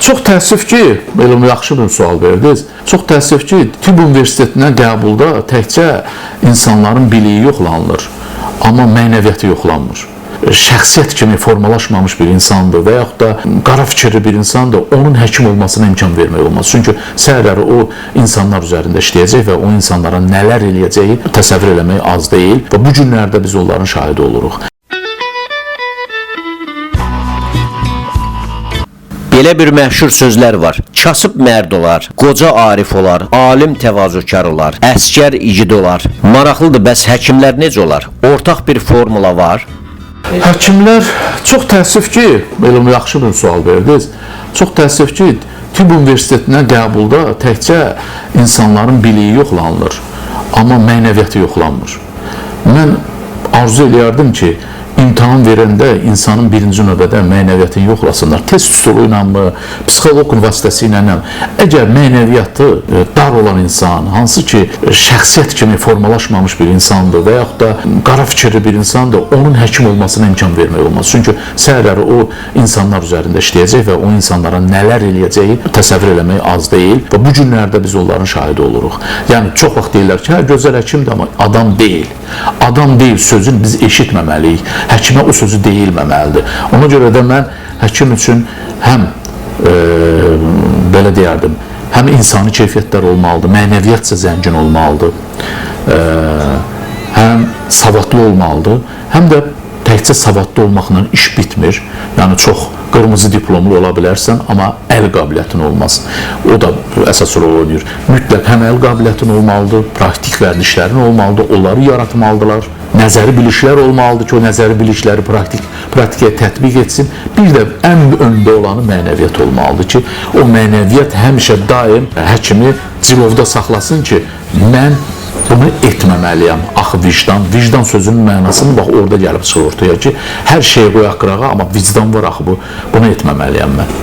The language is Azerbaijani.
Çox təəssüf ki, belə yaxşı bir sual verdiniz. Çox təəssüf ki, tibb universitetinə qəbulda təkcə insanların biliyi yoxlanılır, amma mənəviyyatı yoxlanmır. Şəxsiyyət kimi formalaşmamış bir insandır və yaxud da qara fikirli bir insandır, onun həkim olmasına imkan vermək olmaz. Çünki səhərləri o insanlar üzərində işləyəcək və o insanlara nələr eləyəcəyi təsəvvür eləmək az deyil və bu günlərdə biz onların şahidi oluruq. Belə bir məşhur sözlər var. Kasıb mərd olar, qoca arif olar, alim təvazökar olar, əskər igid olar. Maraqlıdır, bəs həkimlər necə olar? Ortaq bir formula var. Həkimlər, çox təəssüf ki, belə yaxşı bir sual verdiniz. Çox təəssüf ki, tibb universitetinə qəbulda təkcə insanların biliyi yoxlanılır, amma mənəviyyatı yoxlanmır. Mən arzu eləyərdim ki, imtahan verəndə insanın birinci növbədə mənəviyyatını yoxlasınlar. Test üsulu ilə mi, psixoloq vasitəsilə mi? Əgər mənəviyyatı dar olan insan, hansı ki şəxsiyyət kimi formalaşmamış bir insandır və yaxud da qara fikirli bir insandır, onun həkim olmasına imkan vermək olmaz. Çünki səhərləri o insanlar üzərində işləyəcək və o insanlara nələr eləyəcəyi təsəvvür eləmək az deyil və bu günlərdə biz onların şahidi oluruq. Yəni çox vaxt deyirlər ki, hə, gözəl həkimdir, amma adam deyil. Adam deyil sözünü biz eşitməməliyik. Həkimə o sözü deyilməməlidir. Ona görə də mən həkim üçün həm belə deyərdim, həm insani keyfiyyətlər olmalıdır, mənəviyyatca zəngin olmalıdır, həm savadlı olmalıdır, həm də təkcə savadlı olmaqla iş bitmir. Yəni çox qırmızı diplomlu ola bilərsən, amma əl qabiliyyətin olmaz. O da əsas rol oynayır. Mütləq həm əl qabiliyyətin olmalıdır, praktik vərdişlərin olmalıdır, onları yaratmalıdırlar. Nəzəri bilişlər olmalıdır ki, o nəzəri bilişləri praktikaya tətbiq etsin. Bir də ən öndə olanı mənəviyyat olmalıdır ki, o mənəviyyat həmişə daim həkimi cilovda saxlasın ki, mən bunu etməməliyəm. Axı vicdan sözünün mənasını bax orada gəlib çıxır ortaya ki, hər şeyi qoyaq qırağa, amma vicdan var axı bunu etməməliyəm mən.